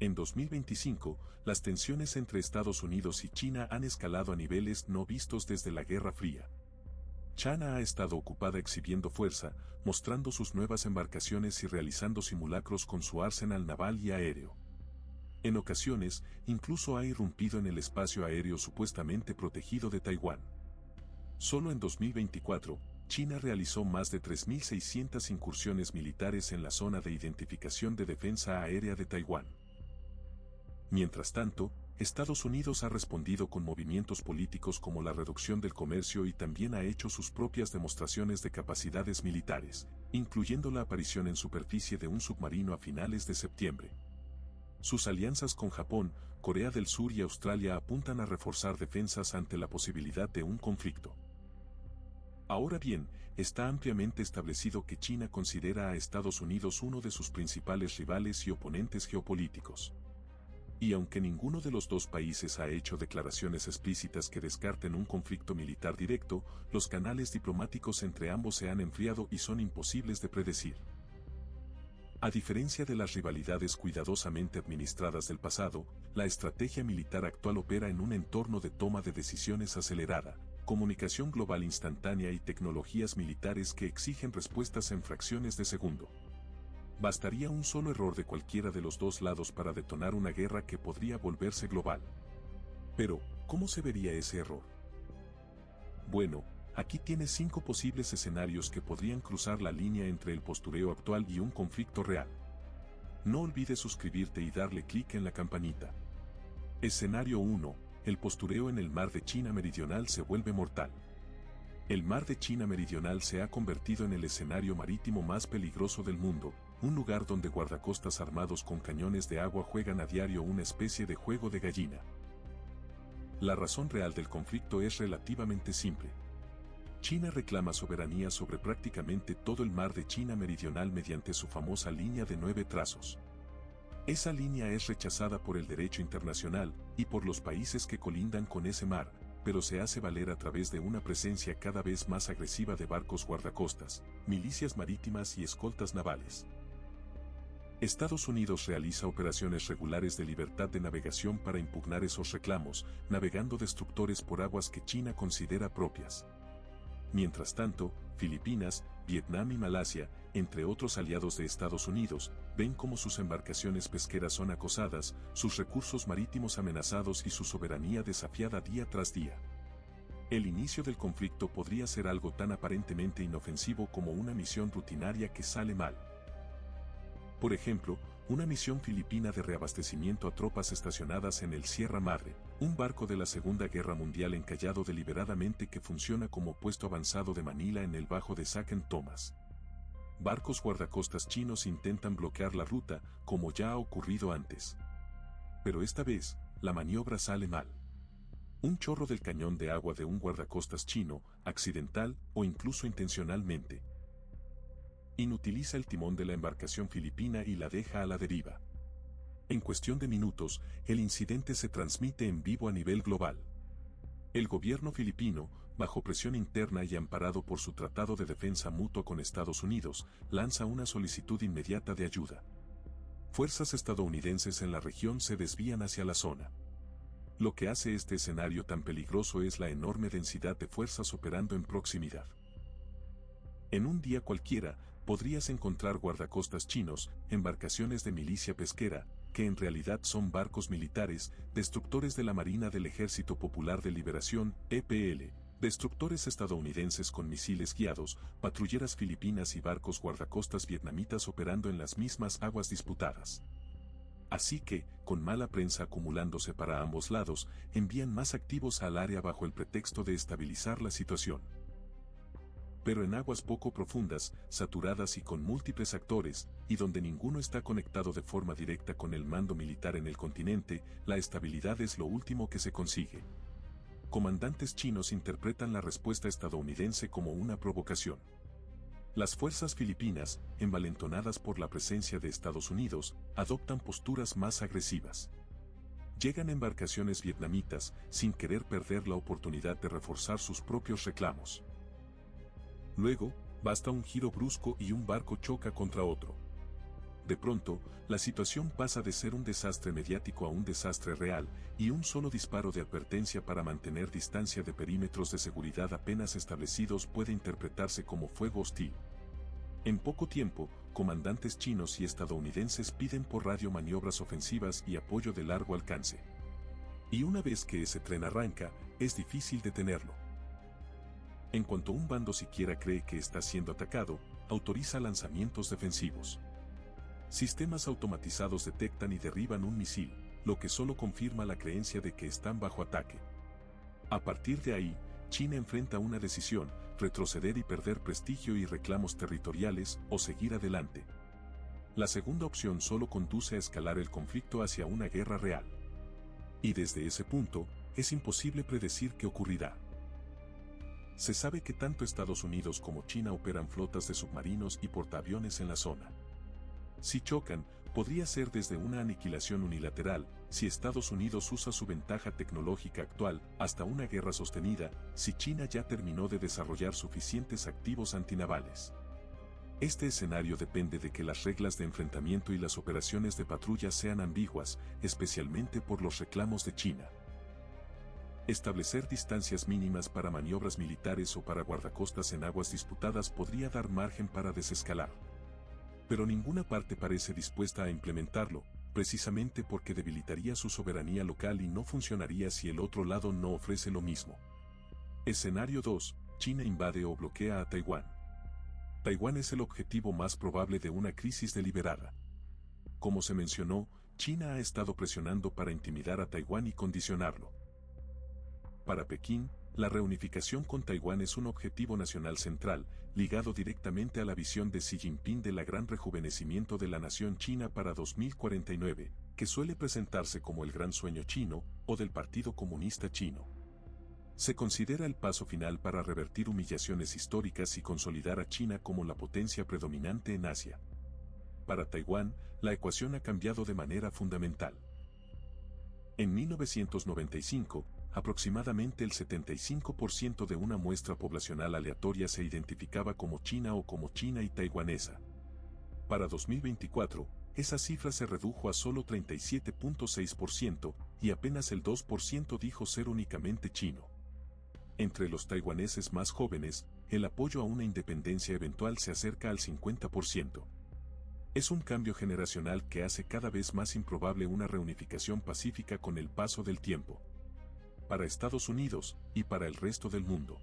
En 2025, las tensiones entre Estados Unidos y China han escalado a niveles no vistos desde la Guerra Fría. China ha estado ocupada exhibiendo fuerza, mostrando sus nuevas embarcaciones y realizando simulacros con su arsenal naval y aéreo. En ocasiones, incluso ha irrumpido en el espacio aéreo supuestamente protegido de Taiwán. Solo en 2024, China realizó más de 3.600 incursiones militares en la zona de identificación de defensa aérea de Taiwán. Mientras tanto, Estados Unidos ha respondido con movimientos políticos como la reducción del comercio y también ha hecho sus propias demostraciones de capacidades militares, incluyendo la aparición en superficie de un submarino a finales de septiembre. Sus alianzas con Japón, Corea del Sur y Australia apuntan a reforzar defensas ante la posibilidad de un conflicto. Ahora bien, está ampliamente establecido que China considera a Estados Unidos uno de sus principales rivales y oponentes geopolíticos. Y aunque ninguno de los dos países ha hecho declaraciones explícitas que descarten un conflicto militar directo, los canales diplomáticos entre ambos se han enfriado y son imposibles de predecir. A diferencia de las rivalidades cuidadosamente administradas del pasado, la estrategia militar actual opera en un entorno de toma de decisiones acelerada, comunicación global instantánea y tecnologías militares que exigen respuestas en fracciones de segundo. Bastaría un solo error de cualquiera de los dos lados para detonar una guerra que podría volverse global. Pero, ¿cómo se vería ese error? Bueno, aquí tienes 5 posibles escenarios que podrían cruzar la línea entre el postureo actual y un conflicto real. No olvides suscribirte y darle clic en la campanita. Escenario 1. El postureo en el Mar de China Meridional se vuelve mortal. El Mar de China Meridional se ha convertido en el escenario marítimo más peligroso del mundo, un lugar donde guardacostas armados con cañones de agua juegan a diario una especie de juego de gallina. La razón real del conflicto es relativamente simple. China reclama soberanía sobre prácticamente todo el Mar de China Meridional mediante su famosa línea de 9 trazos. Esa línea es rechazada por el derecho internacional y por los países que colindan con ese mar, pero se hace valer a través de una presencia cada vez más agresiva de barcos guardacostas, milicias marítimas y escoltas navales. Estados Unidos realiza operaciones regulares de libertad de navegación para impugnar esos reclamos, navegando destructores por aguas que China considera propias. Mientras tanto, Filipinas, Vietnam y Malasia, entre otros aliados de Estados Unidos, ven cómo sus embarcaciones pesqueras son acosadas, sus recursos marítimos amenazados y su soberanía desafiada día tras día. El inicio del conflicto podría ser algo tan aparentemente inofensivo como una misión rutinaria que sale mal. Por ejemplo, una misión filipina de reabastecimiento a tropas estacionadas en el Sierra Madre, un barco de la Segunda Guerra Mundial encallado deliberadamente que funciona como puesto avanzado de Manila en el Bajo de St. Thomas. Barcos guardacostas chinos intentan bloquear la ruta, como ya ha ocurrido antes. Pero esta vez, la maniobra sale mal. Un chorro del cañón de agua de un guardacostas chino, accidental o incluso intencionalmente, inutiliza el timón de la embarcación filipina y la deja a la deriva. En cuestión de minutos, el incidente se transmite en vivo a nivel global. El gobierno filipino, bajo presión interna y amparado por su tratado de defensa mutua con Estados Unidos, lanza una solicitud inmediata de ayuda. Fuerzas estadounidenses en la región se desvían hacia la zona. Lo que hace este escenario tan peligroso es la enorme densidad de fuerzas operando en proximidad. En un día cualquiera, podrías encontrar guardacostas chinos, embarcaciones de milicia pesquera, que en realidad son barcos militares, destructores de la Marina del Ejército Popular de Liberación, EPL, destructores estadounidenses con misiles guiados, patrulleras filipinas y barcos guardacostas vietnamitas operando en las mismas aguas disputadas. Así que, con mala prensa acumulándose para ambos lados, envían más activos al área bajo el pretexto de estabilizar la situación. Pero en aguas poco profundas, saturadas y con múltiples actores, y donde ninguno está conectado de forma directa con el mando militar en el continente, la estabilidad es lo último que se consigue. Comandantes chinos interpretan la respuesta estadounidense como una provocación. Las fuerzas filipinas, envalentonadas por la presencia de Estados Unidos, adoptan posturas más agresivas. Llegan embarcaciones vietnamitas, sin querer perder la oportunidad de reforzar sus propios reclamos. Luego, basta un giro brusco y un barco choca contra otro. De pronto, la situación pasa de ser un desastre mediático a un desastre real, y un solo disparo de advertencia para mantener distancia de perímetros de seguridad apenas establecidos puede interpretarse como fuego hostil. En poco tiempo, comandantes chinos y estadounidenses piden por radio maniobras ofensivas y apoyo de largo alcance. Y una vez que ese tren arranca, es difícil detenerlo. En cuanto un bando siquiera cree que está siendo atacado, autoriza lanzamientos defensivos. Sistemas automatizados detectan y derriban un misil, lo que solo confirma la creencia de que están bajo ataque. A partir de ahí, China enfrenta una decisión: retroceder y perder prestigio y reclamos territoriales, o seguir adelante. La segunda opción solo conduce a escalar el conflicto hacia una guerra real. Y desde ese punto, es imposible predecir qué ocurrirá. Se sabe que tanto Estados Unidos como China operan flotas de submarinos y portaaviones en la zona. Si chocan, podría ser desde una aniquilación unilateral, si Estados Unidos usa su ventaja tecnológica actual, hasta una guerra sostenida, si China ya terminó de desarrollar suficientes activos antinavales. Este escenario depende de que las reglas de enfrentamiento y las operaciones de patrulla sean ambiguas, especialmente por los reclamos de China. Establecer distancias mínimas para maniobras militares o para guardacostas en aguas disputadas podría dar margen para desescalar. Pero ninguna parte parece dispuesta a implementarlo, precisamente porque debilitaría su soberanía local y no funcionaría si el otro lado no ofrece lo mismo. Escenario 2. China invade o bloquea a Taiwán. Taiwán es el objetivo más probable de una crisis deliberada. Como se mencionó, China ha estado presionando para intimidar a Taiwán y condicionarlo. Para Pekín, la reunificación con Taiwán es un objetivo nacional central, ligado directamente a la visión de Xi Jinping del gran rejuvenecimiento de la nación china para 2049, que suele presentarse como el gran sueño chino, o del Partido Comunista Chino. Se considera el paso final para revertir humillaciones históricas y consolidar a China como la potencia predominante en Asia. Para Taiwán, la ecuación ha cambiado de manera fundamental. En 1995, aproximadamente el 75% de una muestra poblacional aleatoria se identificaba como china o como china y taiwanesa. Para 2024, esa cifra se redujo a solo 37.6% y apenas el 2% dijo ser únicamente chino. Entre los taiwaneses más jóvenes, el apoyo a una independencia eventual se acerca al 50%. Es un cambio generacional que hace cada vez más improbable una reunificación pacífica con el paso del tiempo. Para Estados Unidos, y para el resto del mundo.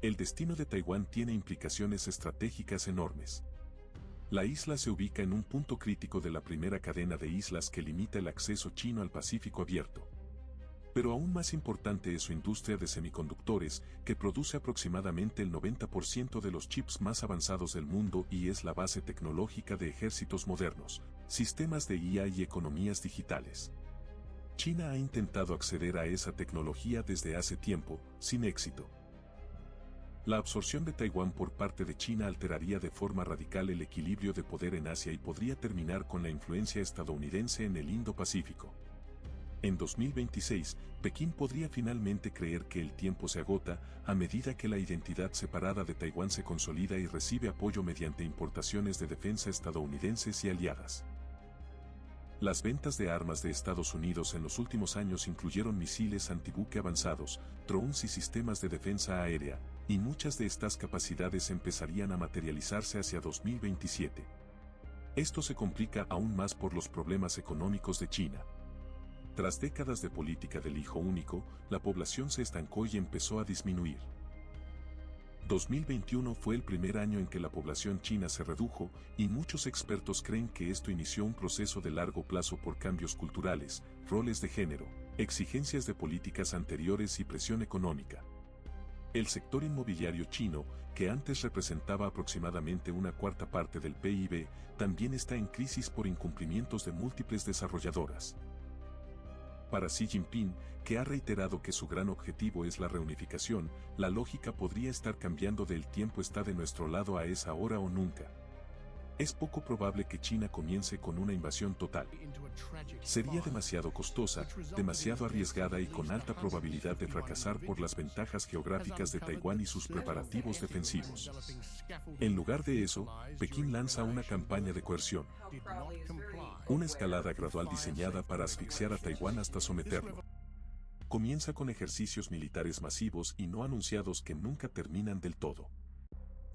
El destino de Taiwán tiene implicaciones estratégicas enormes. La isla se ubica en un punto crítico de la primera cadena de islas que limita el acceso chino al Pacífico abierto. Pero aún más importante es su industria de semiconductores, que produce aproximadamente el 90% de los chips más avanzados del mundo y es la base tecnológica de ejércitos modernos, sistemas de IA y economías digitales. China ha intentado acceder a esa tecnología desde hace tiempo, sin éxito. La absorción de Taiwán por parte de China alteraría de forma radical el equilibrio de poder en Asia y podría terminar con la influencia estadounidense en el Indo-Pacífico. En 2026, Pekín podría finalmente creer que el tiempo se agota a medida que la identidad separada de Taiwán se consolida y recibe apoyo mediante importaciones de defensa estadounidenses y aliadas. Las ventas de armas de Estados Unidos en los últimos años incluyeron misiles antibuque avanzados, drones y sistemas de defensa aérea, y muchas de estas capacidades empezarían a materializarse hacia 2027. Esto se complica aún más por los problemas económicos de China. Tras décadas de política del hijo único, la población se estancó y empezó a disminuir. 2021 fue el primer año en que la población china se redujo, y muchos expertos creen que esto inició un proceso de largo plazo por cambios culturales, roles de género, exigencias de políticas anteriores y presión económica. El sector inmobiliario chino, que antes representaba aproximadamente una cuarta parte del PIB, también está en crisis por incumplimientos de múltiples desarrolladoras. Para Xi Jinping, que ha reiterado que su gran objetivo es la reunificación, la lógica podría estar cambiando de el tiempo está de nuestro lado a es ahora o nunca. Es poco probable que China comience con una invasión total. Sería demasiado costosa, demasiado arriesgada y con alta probabilidad de fracasar por las ventajas geográficas de Taiwán y sus preparativos defensivos. En lugar de eso, Pekín lanza una campaña de coerción. Una escalada gradual diseñada para asfixiar a Taiwán hasta someterlo. Comienza con ejercicios militares masivos y no anunciados que nunca terminan del todo.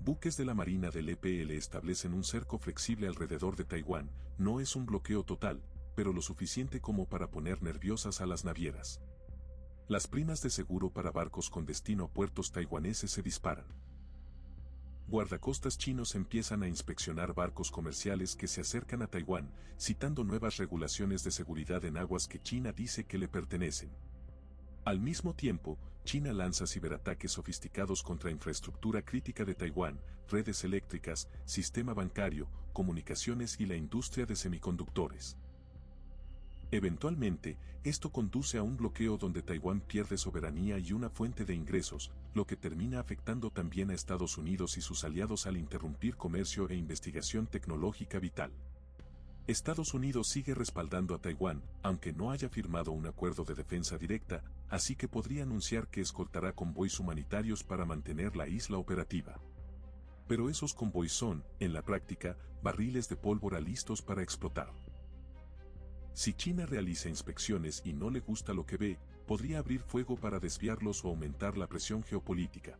Buques de la Marina del EPL establecen un cerco flexible alrededor de Taiwán, no es un bloqueo total, pero lo suficiente como para poner nerviosas a las navieras. Las primas de seguro para barcos con destino a puertos taiwaneses se disparan. Guardacostas chinos empiezan a inspeccionar barcos comerciales que se acercan a Taiwán, citando nuevas regulaciones de seguridad en aguas que China dice que le pertenecen. Al mismo tiempo, China lanza ciberataques sofisticados contra infraestructura crítica de Taiwán, redes eléctricas, sistema bancario, comunicaciones y la industria de semiconductores. Eventualmente, esto conduce a un bloqueo donde Taiwán pierde soberanía y una fuente de ingresos, lo que termina afectando también a Estados Unidos y sus aliados al interrumpir comercio e investigación tecnológica vital. Estados Unidos sigue respaldando a Taiwán, aunque no haya firmado un acuerdo de defensa directa, así que podría anunciar que escoltará convoys humanitarios para mantener la isla operativa. Pero esos convoys son, en la práctica, barriles de pólvora listos para explotar. Si China realiza inspecciones y no le gusta lo que ve, podría abrir fuego para desviarlos o aumentar la presión geopolítica.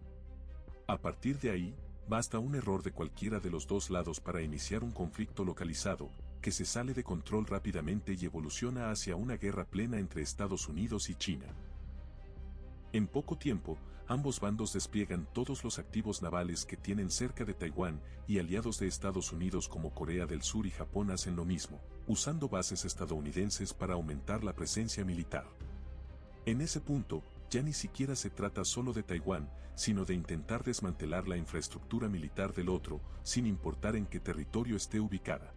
A partir de ahí, basta un error de cualquiera de los dos lados para iniciar un conflicto localizado, que se sale de control rápidamente y evoluciona hacia una guerra plena entre Estados Unidos y China. En poco tiempo, ambos bandos despliegan todos los activos navales que tienen cerca de Taiwán y aliados de Estados Unidos como Corea del Sur y Japón hacen lo mismo, usando bases estadounidenses para aumentar la presencia militar. En ese punto, ya ni siquiera se trata solo de Taiwán, sino de intentar desmantelar la infraestructura militar del otro, sin importar en qué territorio esté ubicada.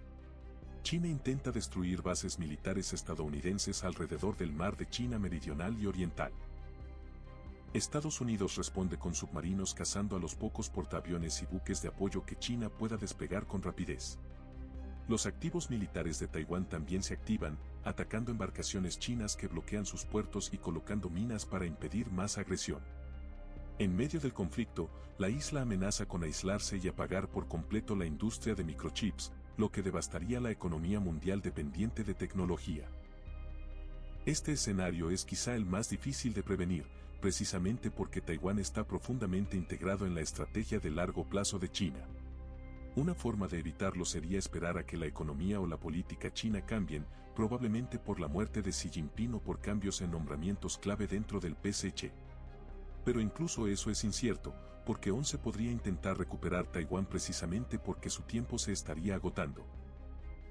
China intenta destruir bases militares estadounidenses alrededor del mar de China Meridional y Oriental. Estados Unidos responde con submarinos cazando a los pocos portaaviones y buques de apoyo que China pueda desplegar con rapidez. Los activos militares de Taiwán también se activan, atacando embarcaciones chinas que bloquean sus puertos y colocando minas para impedir más agresión. En medio del conflicto, la isla amenaza con aislarse y apagar por completo la industria de microchips, lo que devastaría la economía mundial dependiente de tecnología. Este escenario es quizá el más difícil de prevenir, precisamente porque Taiwán está profundamente integrado en la estrategia de largo plazo de China. Una forma de evitarlo sería esperar a que la economía o la política china cambien, probablemente por la muerte de Xi Jinping o por cambios en nombramientos clave dentro del PSC. Pero incluso eso es incierto, porque aún se podría intentar recuperar Taiwán precisamente porque su tiempo se estaría agotando.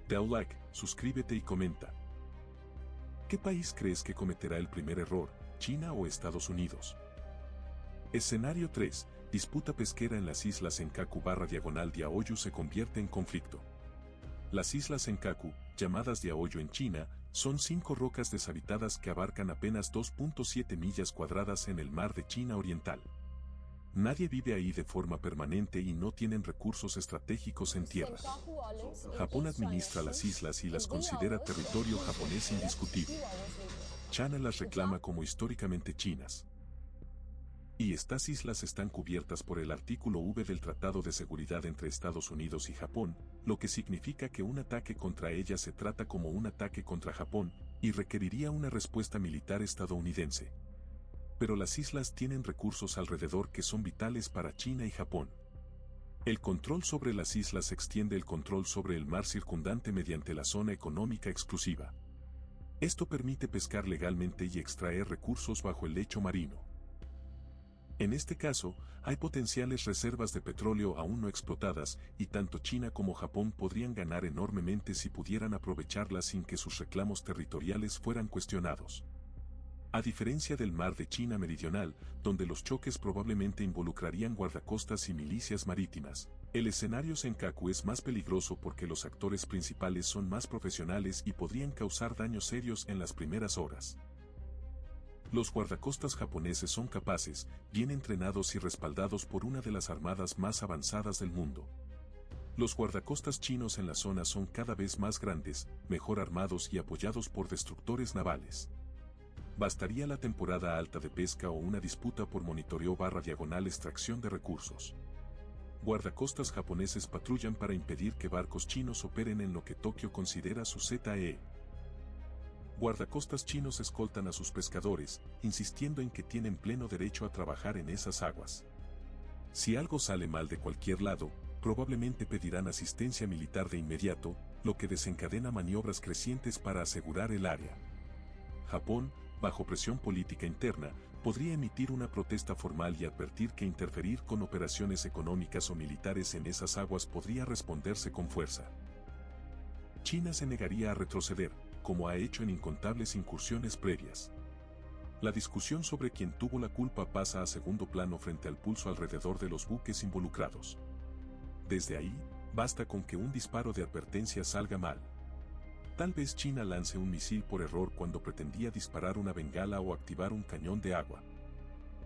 Dale like, suscríbete y comenta. ¿Qué país crees que cometerá el primer error, China o Estados Unidos? Escenario 3. Disputa pesquera en las islas Senkaku/Diaoyu se convierte en conflicto. Las islas Senkaku, llamadas Diaoyu en China, son 5 rocas deshabitadas que abarcan apenas 2.7 millas cuadradas en el mar de China Oriental. Nadie vive ahí de forma permanente y no tienen recursos estratégicos en tierra. Japón administra las islas y las considera territorio japonés indiscutible. China las reclama como históricamente chinas. Y estas islas están cubiertas por el artículo V del Tratado de Seguridad entre Estados Unidos y Japón, lo que significa que un ataque contra ellas se trata como un ataque contra Japón, y requeriría una respuesta militar estadounidense. Pero las islas tienen recursos alrededor que son vitales para China y Japón. El control sobre las islas extiende el control sobre el mar circundante mediante la zona económica exclusiva. Esto permite pescar legalmente y extraer recursos bajo el lecho marino. En este caso, hay potenciales reservas de petróleo aún no explotadas, y tanto China como Japón podrían ganar enormemente si pudieran aprovecharlas sin que sus reclamos territoriales fueran cuestionados. A diferencia del mar de China Meridional, donde los choques probablemente involucrarían guardacostas y milicias marítimas, el escenario Senkaku es más peligroso porque los actores principales son más profesionales y podrían causar daños serios en las primeras horas. Los guardacostas japoneses son capaces, bien entrenados y respaldados por una de las armadas más avanzadas del mundo. Los guardacostas chinos en la zona son cada vez más grandes, mejor armados y apoyados por destructores navales. Bastaría la temporada alta de pesca o una disputa por monitoreo/diagonal extracción de recursos. Guardacostas japoneses patrullan para impedir que barcos chinos operen en lo que Tokio considera su ZEE. Guardacostas chinos escoltan a sus pescadores, insistiendo en que tienen pleno derecho a trabajar en esas aguas. Si algo sale mal de cualquier lado, probablemente pedirán asistencia militar de inmediato, lo que desencadena maniobras crecientes para asegurar el área. Japón, bajo presión política interna, podría emitir una protesta formal y advertir que interferir con operaciones económicas o militares en esas aguas podría responderse con fuerza. China se negaría a retroceder, como ha hecho en incontables incursiones previas. La discusión sobre quién tuvo la culpa pasa a segundo plano frente al pulso alrededor de los buques involucrados. Desde ahí, basta con que un disparo de advertencia salga mal. Tal vez China lance un misil por error cuando pretendía disparar una bengala o activar un cañón de agua.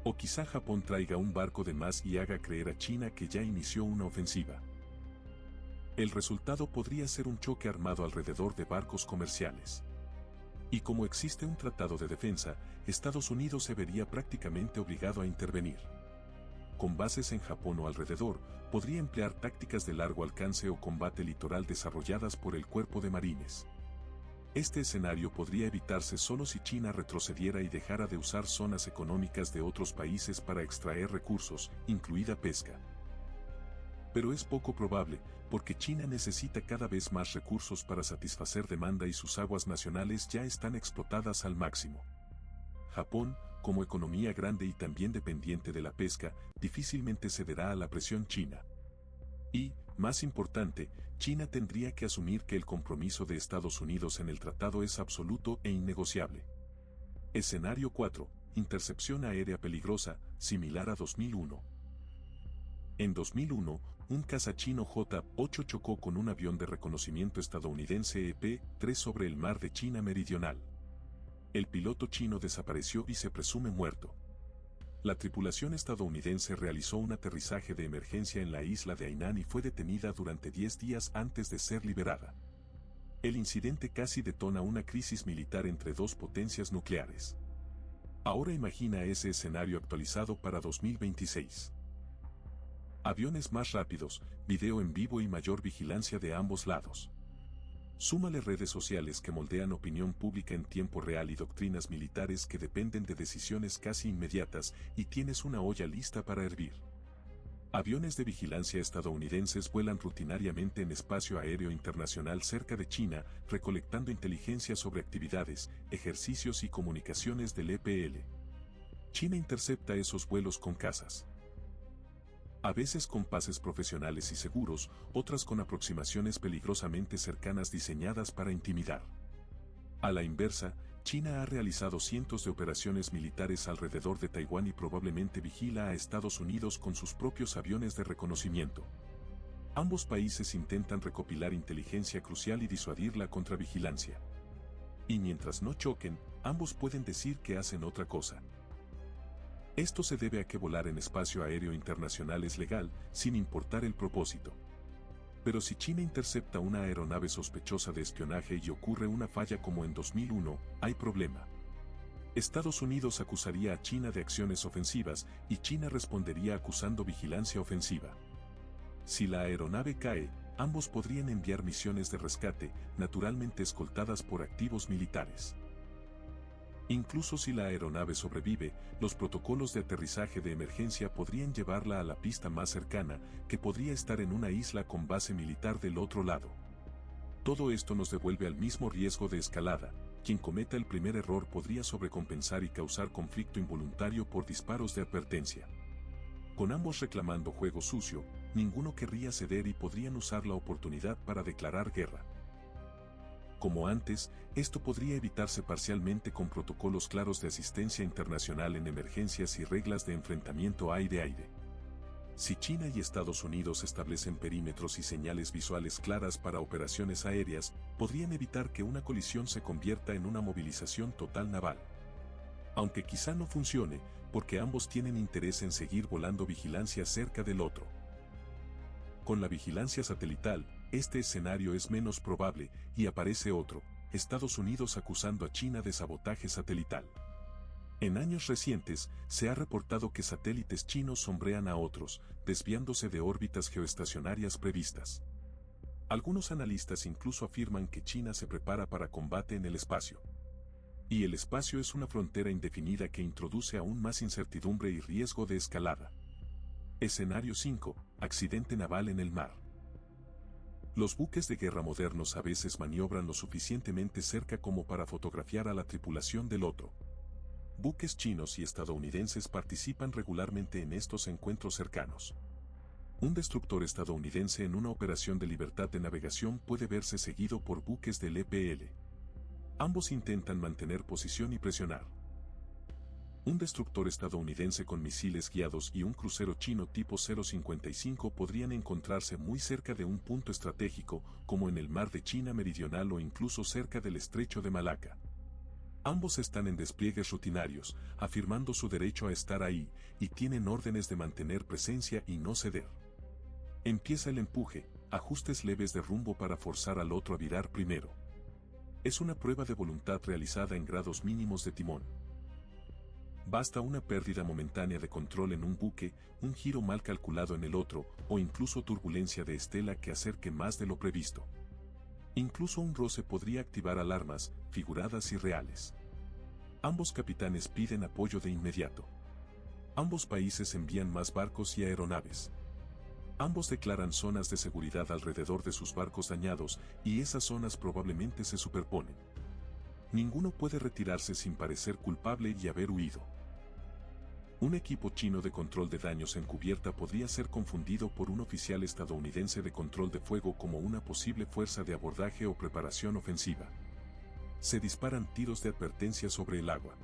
O quizá Japón traiga un barco de más y haga creer a China que ya inició una ofensiva. El resultado podría ser un choque armado alrededor de barcos comerciales. Y como existe un tratado de defensa, Estados Unidos se vería prácticamente obligado a intervenir. Con bases en Japón o alrededor, podría emplear tácticas de largo alcance o combate litoral desarrolladas por el Cuerpo de Marines. Este escenario podría evitarse solo si China retrocediera y dejara de usar zonas económicas de otros países para extraer recursos, incluida pesca. Pero es poco probable, porque China necesita cada vez más recursos para satisfacer demanda y sus aguas nacionales ya están explotadas al máximo. Japón, como economía grande y también dependiente de la pesca, difícilmente cederá a la presión china. Y, más importante, China tendría que asumir que el compromiso de Estados Unidos en el tratado es absoluto e innegociable. Escenario 4. Intercepción aérea peligrosa, similar a 2001. En 2001, un caza chino J-8 chocó con un avión de reconocimiento estadounidense EP-3 sobre el mar de China Meridional. El piloto chino desapareció y se presume muerto. La tripulación estadounidense realizó un aterrizaje de emergencia en la isla de Hainan y fue detenida durante 10 días antes de ser liberada. El incidente casi detona una crisis militar entre dos potencias nucleares. Ahora imagina ese escenario actualizado para 2026. Aviones más rápidos, video en vivo y mayor vigilancia de ambos lados. Súmale redes sociales que moldean opinión pública en tiempo real y doctrinas militares que dependen de decisiones casi inmediatas y tienes una olla lista para hervir. Aviones de vigilancia estadounidenses vuelan rutinariamente en espacio aéreo internacional cerca de China, recolectando inteligencia sobre actividades, ejercicios y comunicaciones del EPL. China intercepta esos vuelos con cazas. A veces con pases profesionales y seguros, otras con aproximaciones peligrosamente cercanas diseñadas para intimidar. A la inversa, China ha realizado cientos de operaciones militares alrededor de Taiwán y probablemente vigila a Estados Unidos con sus propios aviones de reconocimiento. Ambos países intentan recopilar inteligencia crucial y disuadir la contravigilancia. Y mientras no choquen, ambos pueden decir que hacen otra cosa. Esto se debe a que volar en espacio aéreo internacional es legal, sin importar el propósito. Pero si China intercepta una aeronave sospechosa de espionaje y ocurre una falla como en 2001, hay problema. Estados Unidos acusaría a China de acciones ofensivas y China respondería acusando vigilancia ofensiva. Si la aeronave cae, ambos podrían enviar misiones de rescate, naturalmente escoltadas por activos militares. Incluso si la aeronave sobrevive, los protocolos de aterrizaje de emergencia podrían llevarla a la pista más cercana, que podría estar en una isla con base militar del otro lado. Todo esto nos devuelve al mismo riesgo de escalada. Quien cometa el primer error podría sobrecompensar y causar conflicto involuntario por disparos de advertencia. Con ambos reclamando juego sucio, ninguno querría ceder y podrían usar la oportunidad para declarar guerra. Como antes, esto podría evitarse parcialmente con protocolos claros de asistencia internacional en emergencias y reglas de enfrentamiento aire-aire. Si China y Estados Unidos establecen perímetros y señales visuales claras para operaciones aéreas, podrían evitar que una colisión se convierta en una movilización total naval. Aunque quizá no funcione, porque ambos tienen interés en seguir volando vigilancia cerca del otro. Con la vigilancia satelital, este escenario es menos probable, y aparece otro, Estados Unidos acusando a China de sabotaje satelital. En años recientes, se ha reportado que satélites chinos sombrean a otros, desviándose de órbitas geoestacionarias previstas. Algunos analistas incluso afirman que China se prepara para combate en el espacio. Y el espacio es una frontera indefinida que introduce aún más incertidumbre y riesgo de escalada. Escenario 5. Accidente naval en el mar. Los buques de guerra modernos a veces maniobran lo suficientemente cerca como para fotografiar a la tripulación del otro. Buques chinos y estadounidenses participan regularmente en estos encuentros cercanos. Un destructor estadounidense en una operación de libertad de navegación puede verse seguido por buques del EPL. Ambos intentan mantener posición y presionar. Un destructor estadounidense con misiles guiados y un crucero chino tipo 055 podrían encontrarse muy cerca de un punto estratégico, como en el mar de China Meridional o incluso cerca del estrecho de Malaca. Ambos están en despliegues rutinarios, afirmando su derecho a estar ahí, y tienen órdenes de mantener presencia y no ceder. Empieza el empuje, ajustes leves de rumbo para forzar al otro a virar primero. Es una prueba de voluntad realizada en grados mínimos de timón. Basta una pérdida momentánea de control en un buque, un giro mal calculado en el otro, o incluso turbulencia de estela que acerque más de lo previsto. Incluso un roce podría activar alarmas, figuradas y reales. Ambos capitanes piden apoyo de inmediato. Ambos países envían más barcos y aeronaves. Ambos declaran zonas de seguridad alrededor de sus barcos dañados, y esas zonas probablemente se superponen. Ninguno puede retirarse sin parecer culpable y haber huido. Un equipo chino de control de daños encubierta podría ser confundido por un oficial estadounidense de control de fuego como una posible fuerza de abordaje o preparación ofensiva. Se disparan tiros de advertencia sobre el agua.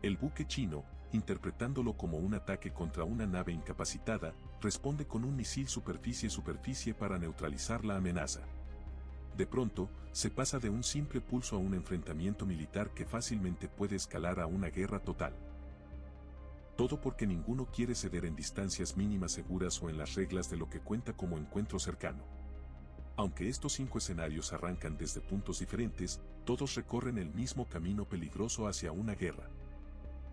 El buque chino, interpretándolo como un ataque contra una nave incapacitada, responde con un misil superficie-superficie para neutralizar la amenaza. De pronto, se pasa de un simple pulso a un enfrentamiento militar que fácilmente puede escalar a una guerra total. Todo porque ninguno quiere ceder en distancias mínimas seguras o en las reglas de lo que cuenta como encuentro cercano. Aunque estos 5 escenarios arrancan desde puntos diferentes, todos recorren el mismo camino peligroso hacia una guerra.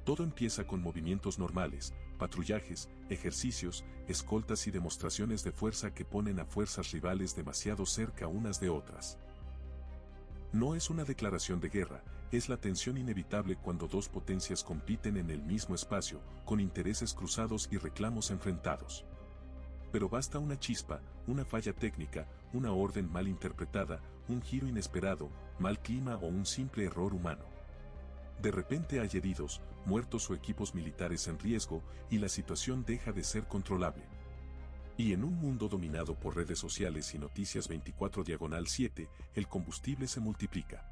Todo empieza con movimientos normales, patrullajes, ejercicios, escoltas y demostraciones de fuerza que ponen a fuerzas rivales demasiado cerca unas de otras. No es una declaración de guerra, es la tensión inevitable cuando dos potencias compiten en el mismo espacio, con intereses cruzados y reclamos enfrentados. Pero basta una chispa, una falla técnica, una orden mal interpretada, un giro inesperado, mal clima o un simple error humano. De repente hay heridos, muertos o equipos militares en riesgo, y la situación deja de ser controlable. Y en un mundo dominado por redes sociales y noticias 24/7, el combustible se multiplica.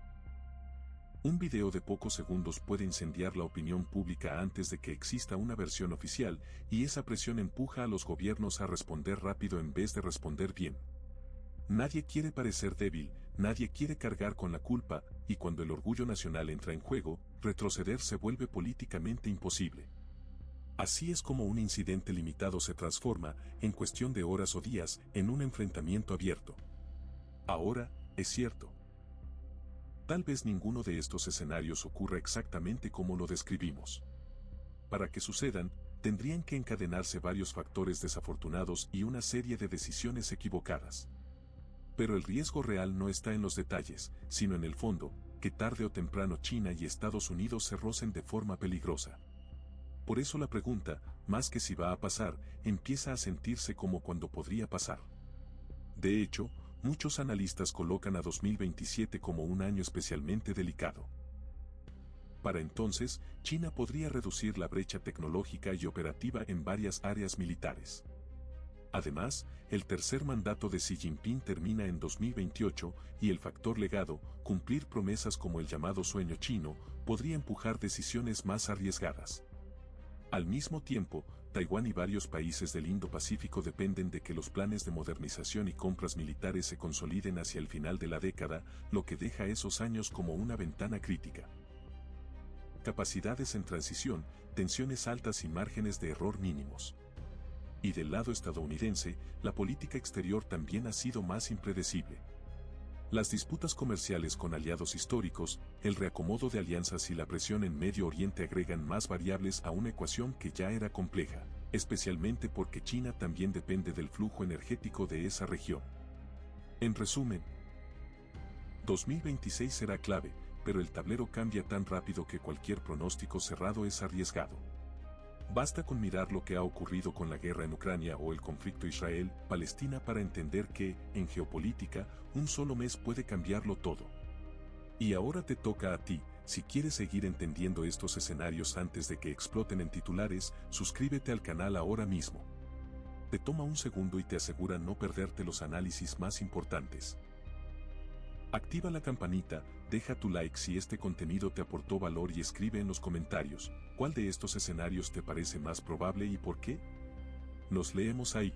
Un video de pocos segundos puede incendiar la opinión pública antes de que exista una versión oficial, y esa presión empuja a los gobiernos a responder rápido en vez de responder bien. Nadie quiere parecer débil, nadie quiere cargar con la culpa, y cuando el orgullo nacional entra en juego, retroceder se vuelve políticamente imposible. Así es como un incidente limitado se transforma, en cuestión de horas o días, en un enfrentamiento abierto. Ahora, es cierto. Tal vez ninguno de estos escenarios ocurra exactamente como lo describimos. Para que sucedan, tendrían que encadenarse varios factores desafortunados y una serie de decisiones equivocadas. Pero el riesgo real no está en los detalles, sino en el fondo, que tarde o temprano China y Estados Unidos se rocen de forma peligrosa. Por eso la pregunta, más que si va a pasar, empieza a sentirse como cuando podría pasar. De hecho, muchos analistas colocan a 2027 como un año especialmente delicado. Para entonces, China podría reducir la brecha tecnológica y operativa en varias áreas militares. Además, el tercer mandato de Xi Jinping termina en 2028 y el factor legado, cumplir promesas como el llamado sueño chino, podría empujar decisiones más arriesgadas. Al mismo tiempo, Taiwán y varios países del Indo-Pacífico dependen de que los planes de modernización y compras militares se consoliden hacia el final de la década, lo que deja esos años como una ventana crítica. Capacidades en transición, tensiones altas y márgenes de error mínimos. Y del lado estadounidense, la política exterior también ha sido más impredecible. Las disputas comerciales con aliados históricos, el reacomodo de alianzas y la presión en Medio Oriente agregan más variables a una ecuación que ya era compleja, especialmente porque China también depende del flujo energético de esa región. En resumen, 2026 será clave, pero el tablero cambia tan rápido que cualquier pronóstico cerrado es arriesgado. Basta con mirar lo que ha ocurrido con la guerra en Ucrania o el conflicto Israel-Palestina para entender que, en geopolítica, un solo mes puede cambiarlo todo. Y ahora te toca a ti. Si quieres seguir entendiendo estos escenarios antes de que exploten en titulares, suscríbete al canal ahora mismo. Te toma un segundo y te asegura no perderte los análisis más importantes. Activa la campanita, deja tu like si este contenido te aportó valor y escribe en los comentarios, ¿cuál de estos escenarios te parece más probable y por qué? Nos leemos ahí.